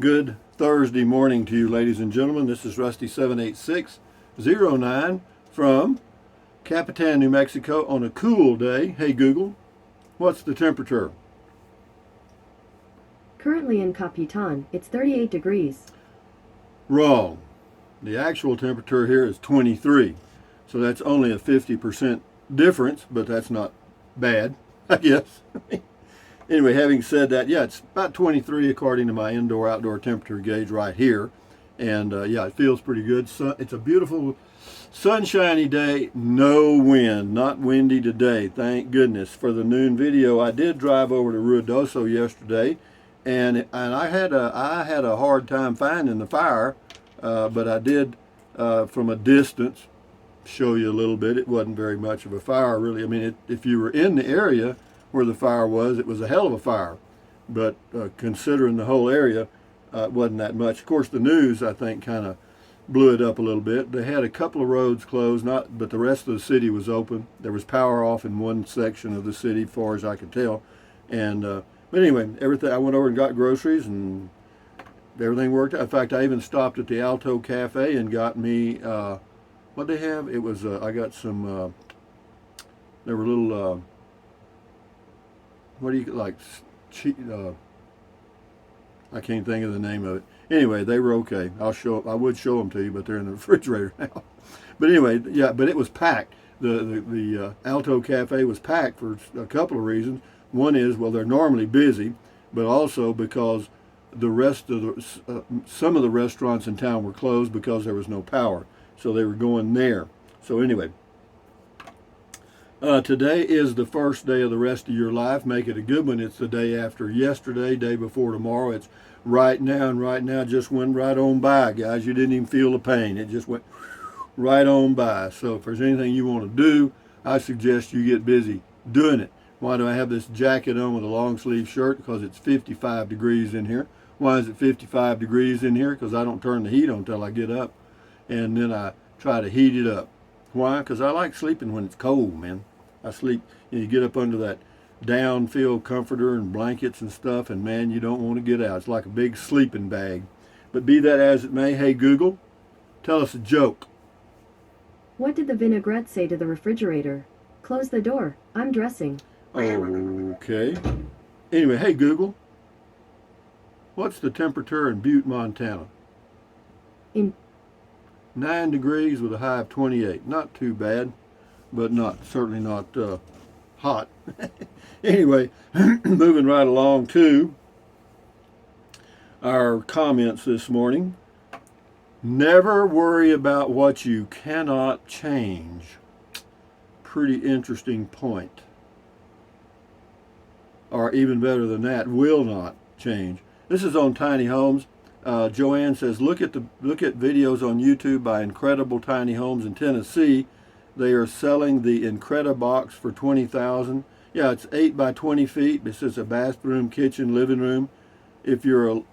Good Thursday morning to you, ladies and gentlemen. This is Rusty78609 from Capitan, New Mexico on a cool day. Hey Google, what's the temperature? Currently in Capitan, it's 38 degrees. Wrong. The actual temperature here is 23. So that's only a 50% difference, but that's not bad, I guess. Anyway, having said that, yeah, it's about 23 according to my indoor-outdoor temperature gauge right here. And yeah, it feels pretty good. It's a beautiful sunshiny day, no wind, not windy today, thank goodness. For the noon video, I did drive over to Ruidoso yesterday, and I had a hard time finding the fire, but I did from a distance show you a little bit. It wasn't very much of a fire, really. I mean, if you were in the area where the fire was, it was a hell of a fire. But considering the whole area, it wasn't that much. Of course, the news, I think, kind of blew it up a little bit. They had a couple of roads closed, but the rest of the city was open. There was power off in one section of the city, as far as I could tell. And but anyway, everything. I went over and got groceries, and everything worked out. In fact, I even stopped at the Alto Cafe and got me what they have. It was I got some. There were little. What do you like? I can't think of the name of it. Anyway, they were okay. I would show them to you, but they're in the refrigerator now. But anyway, yeah. But it was packed. The Alto Cafe was packed for a couple of reasons. One is, well, they're normally busy, but also because the rest of some of the restaurants in town were closed because there was no power, so they were going there. So anyway. Today is the first day of the rest of your life. Make it a good one. It's the day after yesterday, day before tomorrow. It's right now, and right now just went right on by, guys. You didn't even feel the pain. It just went right on by. So if there's anything you want to do, I suggest you get busy doing it. Why do I have this jacket on with a long sleeve shirt? Because it's 55 degrees in here. Why is it 55 degrees in here? Because I don't turn the heat on until I get up, and then I try to heat it up. Why? Because I like sleeping when it's cold, man. I sleep, you get up under that down-filled comforter and blankets and stuff, and man, you don't want to get out. It's like a big sleeping bag. But be that as it may, hey Google, tell us a joke. What did the vinaigrette say to the refrigerator? Close the door. I'm dressing. Okay. Anyway, hey Google, what's the temperature in Butte, Montana? In 9 degrees with a high of 28. Not too bad, but certainly not hot. Anyway, moving right along to our comments this morning. Never worry about what you cannot change. Pretty interesting point. Or even better than that, will not change. This is on tiny homes. Joanne says, look at videos on YouTube by Incredible Tiny Homes in Tennessee. They are selling the Incredibox for $20,000. Yeah, it's 8 by 20 feet. It says a bathroom, kitchen, living room. If your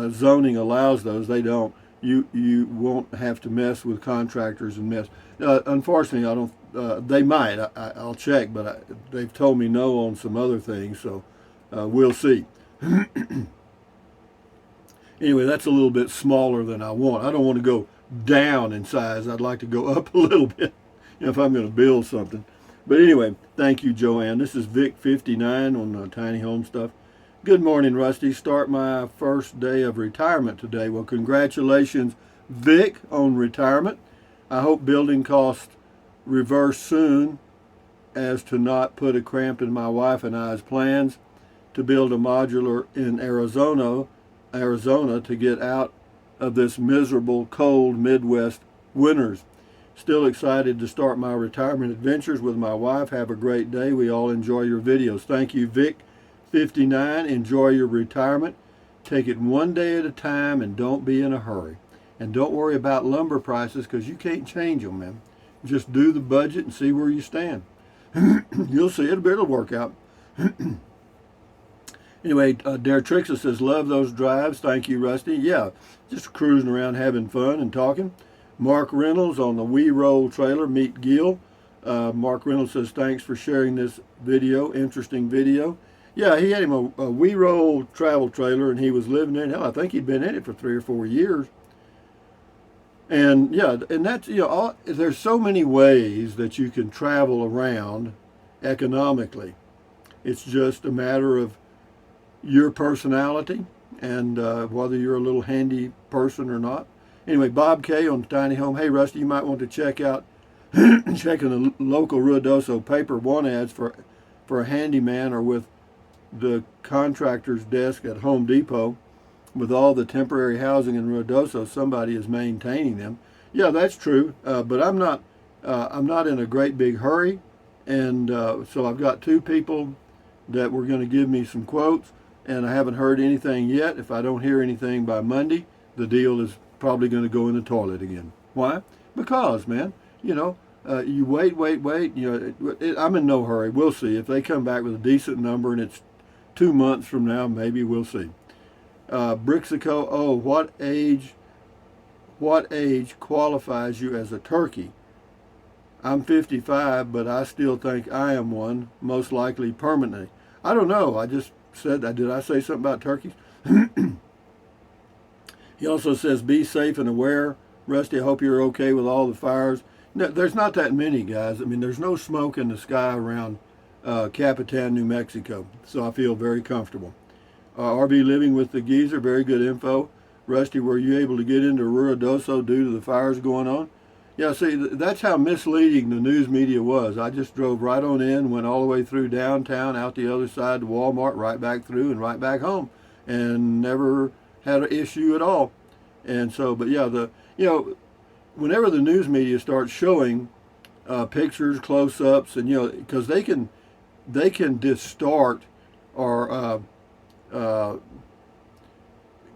zoning allows those, they don't. You won't have to mess with contractors and mess. Unfortunately, I don't. They might. I'll check, but they've told me no on some other things. So we'll see. Anyway, that's a little bit smaller than I want. I don't want to go down in size. I'd like to go up a little bit if I'm going to build something. But anyway, thank you, Joanne. This is Vic59 on Tiny Home Stuff. Good morning, Rusty. Start my first day of retirement today. Well, congratulations, Vic, on retirement. I hope building costs reverse soon as to not put a cramp in my wife and I's plans to build a modular in Arizona to get out of this miserable, cold Midwest winters. Still excited to start my retirement adventures with my wife. Have a great day. We all enjoy your videos. Thank you, Vic59. Enjoy your retirement. Take it one day at a time and don't be in a hurry. And don't worry about lumber prices because you can't change them, man. Just do the budget and see where you stand. You'll see it. It'll work out. Anyway, Daratrixa says, love those drives. Thank you, Rusty. Yeah, just cruising around having fun and talking. Mark Reynolds on the We Roll trailer, Meet Gil. Mark Reynolds says, thanks for sharing this video, interesting video. Yeah, he had him a We Roll travel trailer, and he was living in it. Hell, I think he'd been in it for 3 or 4 years. And yeah, and that's, there's so many ways that you can travel around economically. It's just a matter of your personality and whether you're a little handy person or not. Anyway, Bob K on Tiny Home. Hey, Rusty, you might want to check out checking the local Ruidoso paper one ads for a handyman or with the contractor's desk at Home Depot. With all the temporary housing in Ruidoso, somebody is maintaining them. Yeah, that's true, but I'm not. I'm not in a great big hurry, and so I've got two people that were going to give me some quotes, and I haven't heard anything yet. If I don't hear anything by Monday, the deal is probably going to go in the toilet again. Why? Because, man, you wait. I'm in no hurry. We'll see. If they come back with a decent number and it's 2 months from now, maybe we'll see. Brixico, oh, what age qualifies you as a turkey? I'm 55, but I still think I am one, most likely permanently. I don't know. I just said that. Did I say something about turkeys? He also says, be safe and aware. Rusty, I hope you're okay with all the fires. No, there's not that many, guys. I mean, there's no smoke in the sky around Capitan, New Mexico, so I feel very comfortable. RV Living with the Geezer, very good info. Rusty, were you able to get into Ruidoso due to the fires going on? Yeah, see, that's how misleading the news media was. I just drove right on in, went all the way through downtown, out the other side to Walmart, right back through and right back home, and never had an issue at all. And so, but yeah, whenever the news media starts showing pictures, close-ups, and because they can distort or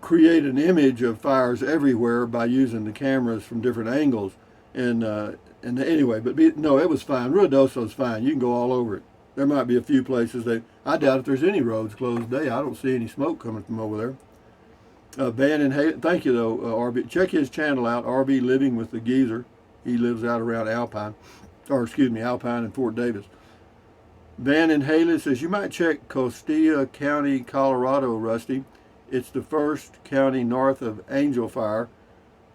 create an image of fires everywhere by using the cameras from different angles. And anyway, no, it was fine. Ruidoso's fine. You can go all over it. There might be a few places I doubt if there's any roads closed today. I don't see any smoke coming from over there. Van and Haley, thank you though, RB. Check his channel out, RV Living with the Geezer. He lives out around Alpine and Fort Davis. Van and Haley says, you might check Costilla County, Colorado, Rusty. It's the first county north of Angel Fire.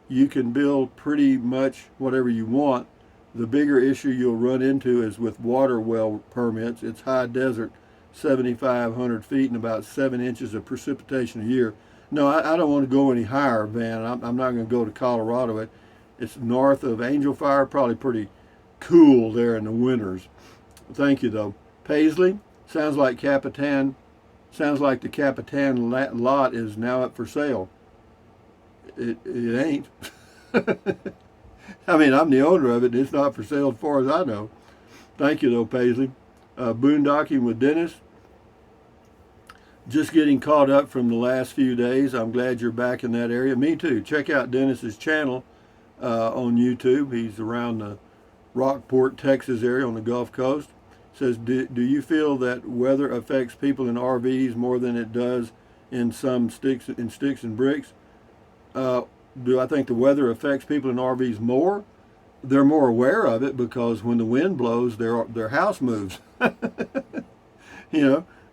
You can build pretty much whatever you want. The bigger issue you'll run into is with water well permits. It's high desert, 7,500 feet and about 7 inches of precipitation a year. No, I don't want to go any higher, Van. I'm not going to go to Colorado. It's north of Angel Fire, probably pretty cool there in the winters. Thank you, though. Paisley, sounds like the Capitan lot is now up for sale. It ain't. I mean, I'm the owner of it, and it's not for sale as far as I know. Thank you, though, Paisley. Boondocking with Dennis. Just getting caught up from the last few days. I'm glad you're back in that area. Me too. Check out Dennis's channel on YouTube. He's around the Rockport, Texas area on the Gulf Coast. Says, do you feel that weather affects people in RVs more than it does in some sticks and bricks? Do I think the weather affects people in RVs more? They're more aware of it because when the wind blows, their house moves.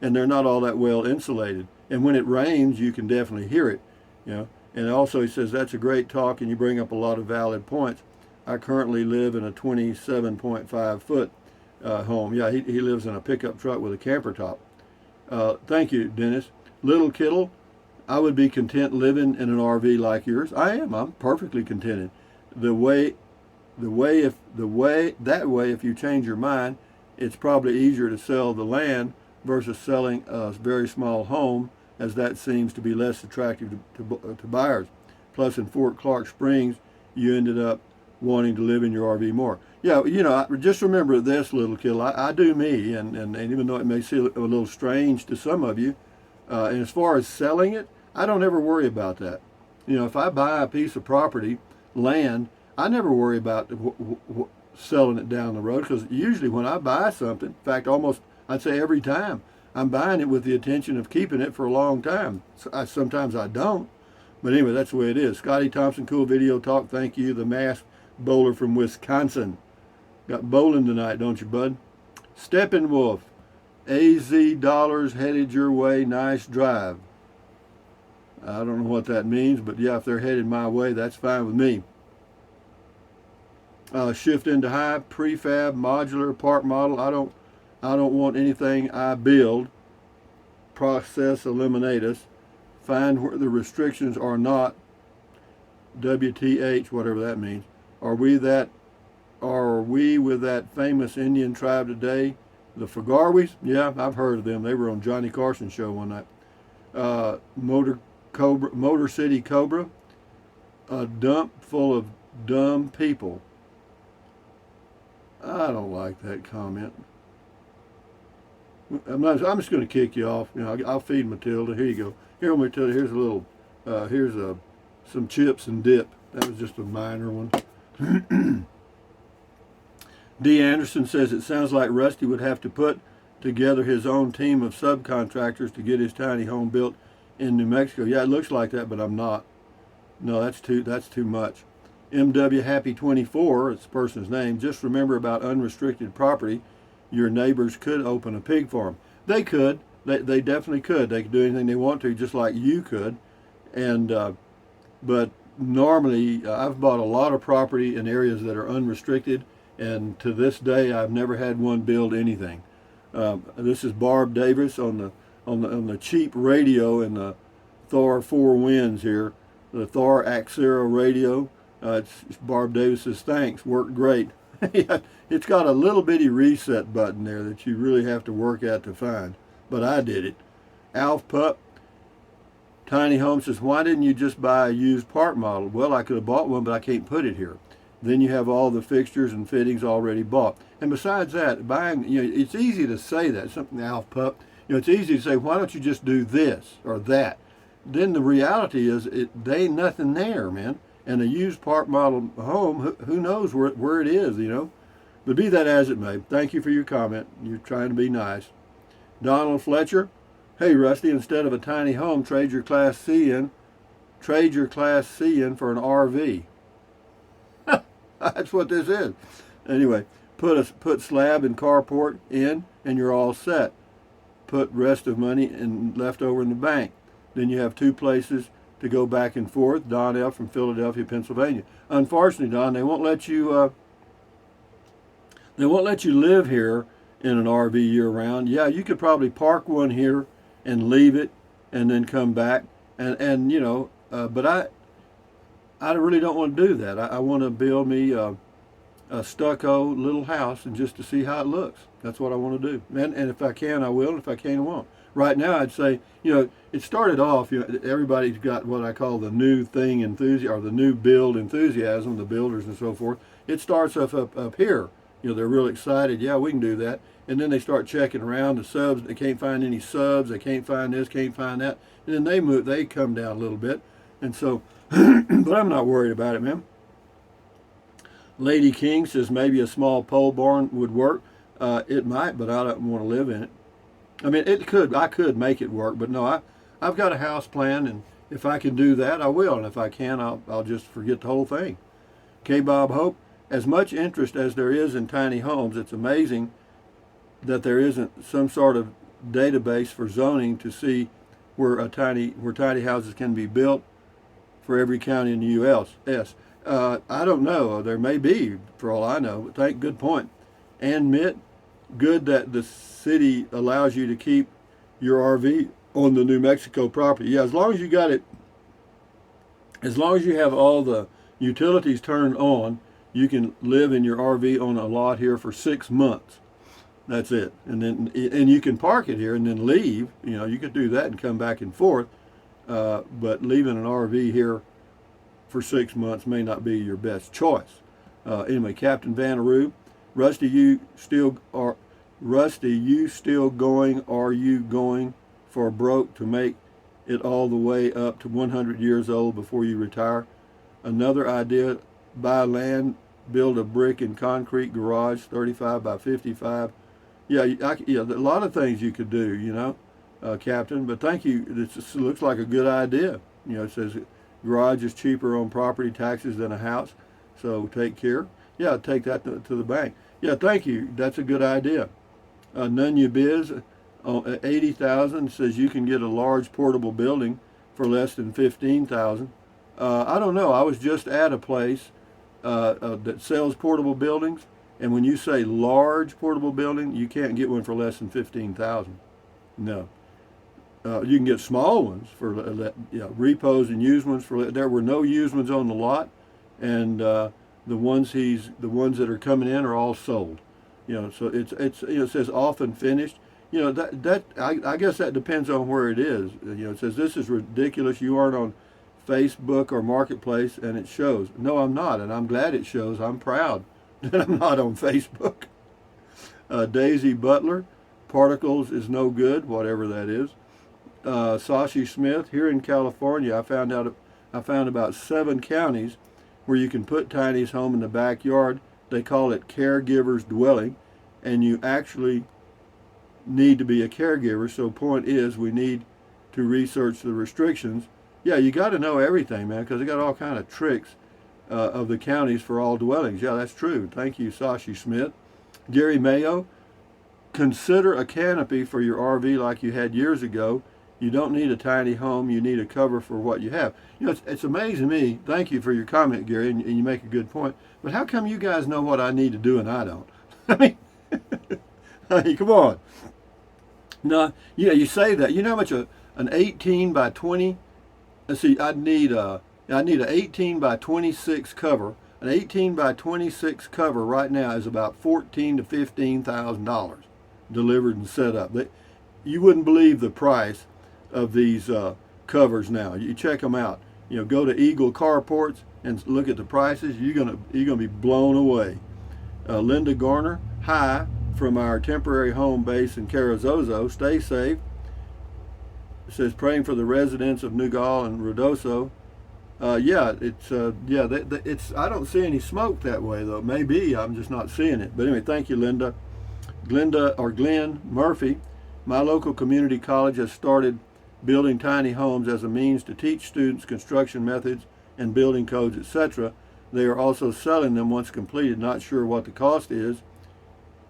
And they're not all that well insulated. And when it rains, you can definitely hear it. And also he says, that's a great talk and you bring up a lot of valid points. I currently live in a 27.5 foot home. Yeah, he lives in a pickup truck with a camper top. Thank you, Dennis. Little Kittle, I would be content living in an RV like yours. I am. I'm perfectly contented. If you change your mind, it's probably easier to sell the land versus selling a very small home, as that seems to be less attractive to buyers. Plus, in Fort Clark Springs, you ended up wanting to live in your RV more. Yeah, just remember this, Little Kittle. I do me, and even though it may seem a little strange to some of you, and as far as selling it, I don't ever worry about that. If I buy a piece of property, land, I never worry about selling it down the road, because usually when I buy something, in fact, almost I'd say every time, I'm buying it with the intention of keeping it for a long time. Sometimes I don't, but anyway, that's the way it is. Scotty Thompson, cool video talk. Thank you. The masked bowler from Wisconsin. Got bowling tonight, don't you, bud? Steppenwolf. AZ dollars headed your way. Nice drive. I don't know what that means, but yeah, if they're headed my way, that's fine with me. Shift into high, prefab, modular, part model. I don't want anything I build. Process eliminatus. Find where the restrictions are not. WTH, whatever that means. Are we with that famous Indian tribe today? The Fagarwis? Yeah, I've heard of them. They were on Johnny Carson's show one night. Motor City Cobra. A dump full of dumb people. I don't like that comment. I'm just going to kick you off. You know, I'll feed Matilda. Here you go. Here, Matilda. Here's a little. Some chips and dip. That was just a minor one. D. Anderson says it sounds like Rusty would have to put together his own team of subcontractors to get his tiny home built in New Mexico. Yeah, it looks like that, but I'm not. No, that's too much. MW Happy 24, it's the person's name. Just remember about unrestricted property. Your neighbors could open a pig farm. They could. They definitely could. They could do anything they want to, just like you could. And but normally, I've bought a lot of property in areas that are unrestricted, and to this day, I've never had one build anything. This is Barb Davis on the cheap radio in the Thor 4 Winds here, the Thor Axera radio. It's Barb Davis's thanks, worked great. It's got a little bitty reset button there that you really have to work at to find, but I did it. Alf Pup, Tiny Home says, why didn't you just buy a used part model? Well, I could have bought one, but I can't put it here. Then you have all the fixtures and fittings already bought. And besides that, buying, it's easy to say that, something Alf Pup, it's easy to say, why don't you just do this or that? Then the reality is, they ain't nothing there, man. And a used part model home, who knows where it is, But be that as it may, thank you for your comment. You're trying to be nice. Donald Fletcher, hey Rusty, instead of a tiny home, trade your Class C in for an RV. That's what this is. Anyway, put slab and carport in, and you're all set. Put rest of money and left over in the bank. Then you have two places to go back and forth. Don F. from Philadelphia, Pennsylvania. Unfortunately, Don, they won't let you live here in an RV year round. Yeah, you could probably park one here and leave it and then come back. But I really don't want to do that. I want to build me a stucco little house and just to see how it looks. That's what I want to do. And if I can, I will. And if I can't, I won't. Right now, I'd say, it started off, everybody's got what I call the new thing enthusiasm, or the new build enthusiasm, the builders and so forth. It starts up here. They're real excited. Yeah, we can do that. And then they start checking around the subs. They can't find any subs. They can't find this, can't find that. And then they come down a little bit. And so, but I'm not worried about it, man. Lady King says maybe a small pole barn would work. It might, but I don't want to live in it. I mean, I could make it work, but no, I've got a house plan, and if I can do that, I will. And if I can, I'll just forget the whole thing. K. Bob Hope, as much interest as there is in tiny homes, it's amazing that there isn't some sort of database for zoning to see where tiny houses can be built for every county in the U.S. I don't know. There may be, for all I know. But good point. And Mitt, good that the city allows you to keep your RV on the New Mexico property. Yeah, as long as you got it, as long as you have all the utilities turned on, you can live in your RV on a lot here for 6 months. That's it. And you can park it here and then leave. You could do that and come back and forth. But leaving an RV here for 6 months may not be your best choice. Anyway, Captain Vanaroo, Rusty, you still going? Are you going for broke to make it all the way up to 100 years old before you retire? Another idea, buy land, build a brick and concrete garage, 35 by 55. Yeah, a lot of things you could do, Captain. But thank you. This looks like a good idea. It says garage is cheaper on property taxes than a house, so take care. Yeah, take that to the bank. Yeah, thank you. That's a good idea. Nunya Biz, At 80,000 says you can get a large portable building for less than 15,000. I don't know. I was just at a place that sells portable buildings, and when you say large portable building, you can't get one for less than 15,000. No. You can get small ones for repos and used ones for. There were no used ones on the lot, and the ones that are coming in are all sold. So it says often finished. I guess that depends on where it is. It says this is ridiculous. You aren't on Facebook or Marketplace, and it shows. No, I'm not, and I'm glad it shows. I'm proud that I'm not on Facebook. Daisy Butler, particles is no good, whatever that is. Sashi Smith, here in California, I found about 7 counties where you can put tiny home in the backyard. They call it caregiver's dwelling, and you actually need to be a caregiver. So point is, we need to research the restrictions. Yeah, you got to know everything, man, because they got all kind of tricks of the counties for all dwellings. Yeah, that's true. Thank you, Sashi Smith. Gary Mayo, consider a canopy for your RV like you had years ago. You don't need a tiny home. You need a cover for what you have. It's amazing to me. Thank you for your comment, Gary, and you make a good point. But how come you guys know what I need to do and I don't? I mean, come on. No, you say that. You know how much an 18 by 20? Let's see. I need an 18 by 26 cover. An 18 by 26 cover right now is about $14,000 to $15,000 delivered and set up. You wouldn't believe the price of these covers now. You check them out. Go to Eagle Carports and look at the prices. You're gonna be blown away. Linda Garner, hi from our temporary home base in Carrizozo. Stay safe. It says praying for the residents of Newgall and Ruidoso. It's I don't see any smoke that way though. Maybe I'm just not seeing it. But anyway, thank you, Linda. Glenn Murphy. My local community college has started building tiny homes as a means to teach students construction methods and building codes, etc. They are also selling them once completed. Not sure what the cost is,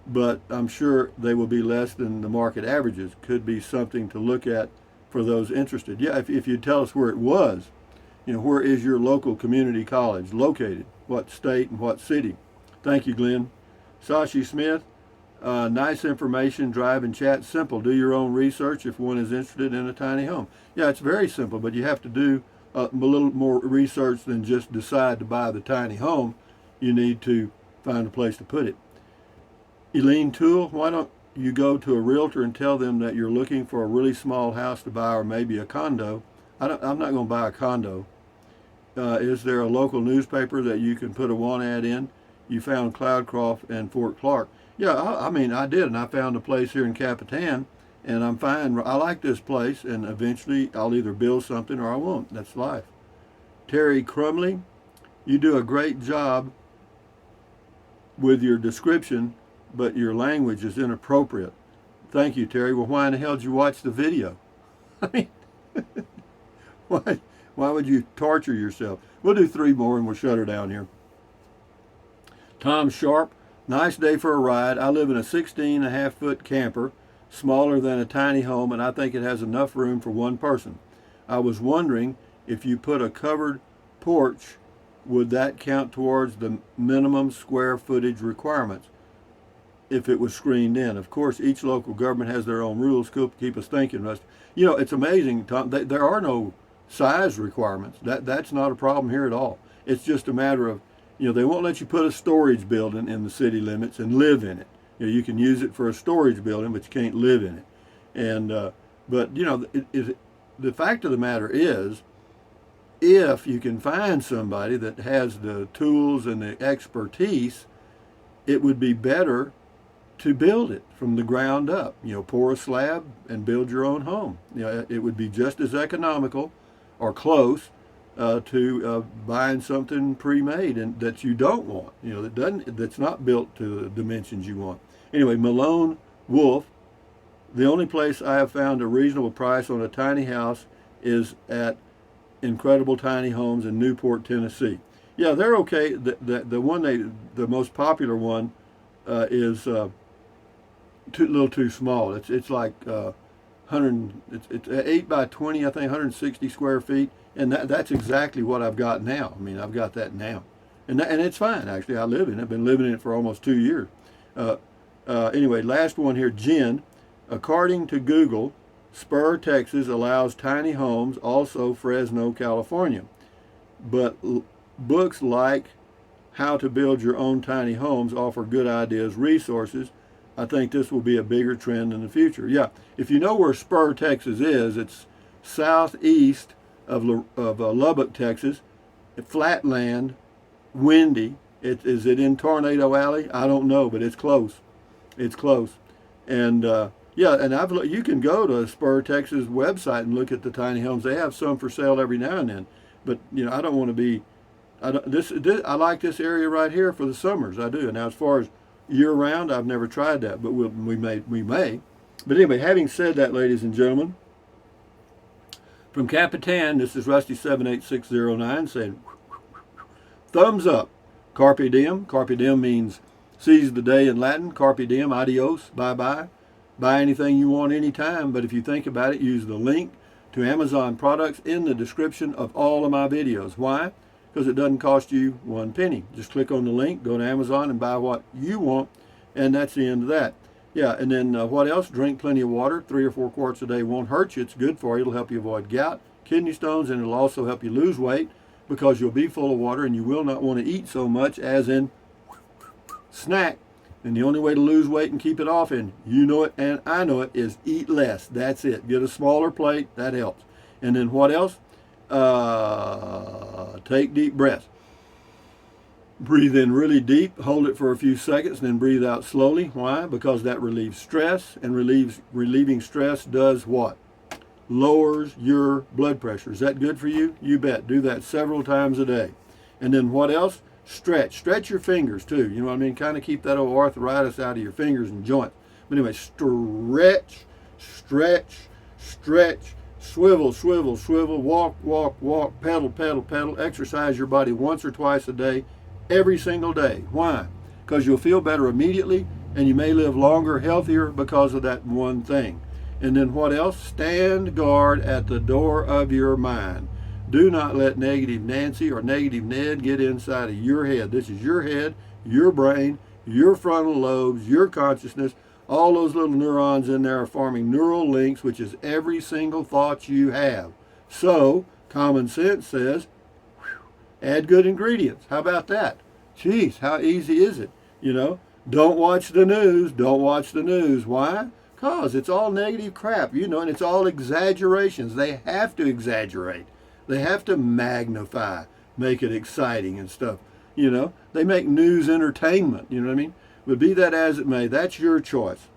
but I'm sure they will be less than the market averages. Could be something to look at for those interested. Yeah, if you tell us where it was, where is your local community college located? What state and what city? Thank you, Glenn. Sashi Smith, nice information, drive and chat, simple. Do your own research if one is interested in a tiny home. Yeah, it's very simple, but you have to do a little more research than just decide to buy the tiny home. You need to find a place to put it. Eileen Toole, why don't you go to a realtor and tell them that you're looking for a really small house to buy or maybe a condo? I'm not going to buy a condo. Is there a local newspaper that you can put a want ad in? You found Cloudcroft and Fort Clark. Yeah, I did, and I found a place here in Capitan, and I'm fine. I like this place, and eventually I'll either build something or I won't. That's life. Terry Crumley, you do a great job with your description, but your language is inappropriate. Thank you, Terry. Well, why in the hell did you watch the video? I mean, why would you torture yourself? We'll do 3 more and we'll shut her down here. Tom Sharp, nice day for a ride. I live in a 16.5-foot camper, smaller than a tiny home, and I think it has enough room for 1 person. I was wondering if you put a covered porch, would that count towards the minimum square footage requirements if it was screened in? Of course, each local government has their own rules. Keep us thinking, Rusty. It's amazing, Tom. There are no size requirements. That's not a problem here at all. It's just a matter of, they won't let you put a storage building in the city limits and live in it. You can use it for a storage building, but you can't live in it. And the fact of the matter is, if you can find somebody that has the tools and the expertise, it would be better to build it from the ground up. Pour a slab and build your own home. It would be just as economical or close to buying something pre-made and that you don't want. That's not built to the dimensions you want. Anyway, Malone Wolf, the only place I have found a reasonable price on a tiny house is at Incredible Tiny Homes in Newport, Tennessee. Yeah, they're okay. The most popular one is little too small. It's like 100. It's 8 by 20, I think, 160 square feet, and that's exactly what I've got now. I mean, I've got that now, and it's fine actually. I live in it. I've been living in it for almost 2 years. Anyway, last one here, Jen. According to Google, Spur, Texas allows tiny homes, also Fresno, California. But books like How to Build Your Own Tiny Homes offer good ideas, resources. I think this will be a bigger trend in the future. Yeah, if you know where Spur, Texas is, it's southeast of Lubbock, Texas, flatland, windy. Is it in Tornado Alley? I don't know, but it's close. It's close. And yeah, and you can go to Spur, Texas website and look at the tiny homes. They have some for sale every now and then. But you know, I don't want to be. I like this area right here for the summers. I do. Now, as far as year round, I've never tried that, but we may. But anyway, having said that, ladies and gentlemen, from Capitan, this is Rusty 78609 saying, thumbs up. Carpe diem. Carpe diem means seize the day in Latin. Carpe diem, adios, bye-bye. Buy anything you want anytime, but if you think about it, use the link to Amazon products in the description of all of my videos. Why? Because it doesn't cost you one penny. Just click on the link, go to Amazon and buy what you want, and that's the end of that. Yeah, and then what else? Drink plenty of water. 3 or 4 quarts a day won't hurt you. It's good for you. It'll help you avoid gout, kidney stones, and it'll also help you lose weight because you'll be full of water and you will not want to eat so much as in snack. And the only way to lose weight and keep it off, and you know it and I know it, is eat less. That's it. Get a smaller plate. That helps. And then what else? Take deep breaths. Breathe in really deep, hold it for a few seconds, then breathe out slowly. Why? Because that relieves stress, and relieving stress does what? Lowers your blood pressure. Is that good for you? You bet. Do that several times a day. And then what else? Stretch. Stretch your fingers too. You know what I mean? Kind of keep that old arthritis out of your fingers and joints. But anyway, stretch, stretch, stretch. Swivel, swivel, swivel, walk, walk, walk, pedal, pedal, pedal. Exercise your body once or twice a day, every single day. Why? Because you'll feel better immediately, and you may live longer, healthier because of that one thing. And then what else? Stand guard at the door of your mind. Do not let negative Nancy or negative Ned get inside of your head. This is your head, your brain, your frontal lobes, your consciousness. All those little neurons in there are forming neural links, which is every single thought you have. So, common sense says, add good ingredients. How about that? Geez, how easy is it? You know, don't watch the news. Don't watch the news. Why? Because it's all negative crap, you know, and it's all exaggerations. They have to exaggerate. They have to magnify, make it exciting and stuff. You know, they make news entertainment, you know what I mean? But be that as it may, that's your choice.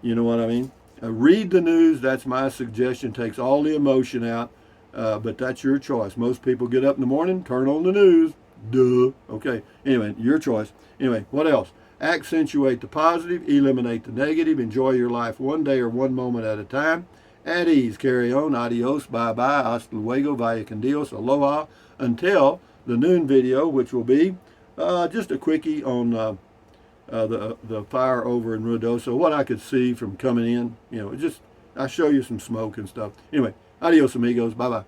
You know what I mean? Read the news. That's my suggestion. Takes all the emotion out, but that's your choice. Most people get up in the morning, turn on the news. Duh. Okay. Anyway, your choice. Anyway, what else? Accentuate the positive, eliminate the negative, enjoy your life one day or one moment at a time. At ease, carry on, adios, bye-bye, hasta luego, vaya con Dios, aloha, until the noon video, which will be just a quickie on the fire over in Ruidoso, what I could see from coming in. You know, just I show you some smoke and stuff. Anyway, adios amigos, bye-bye.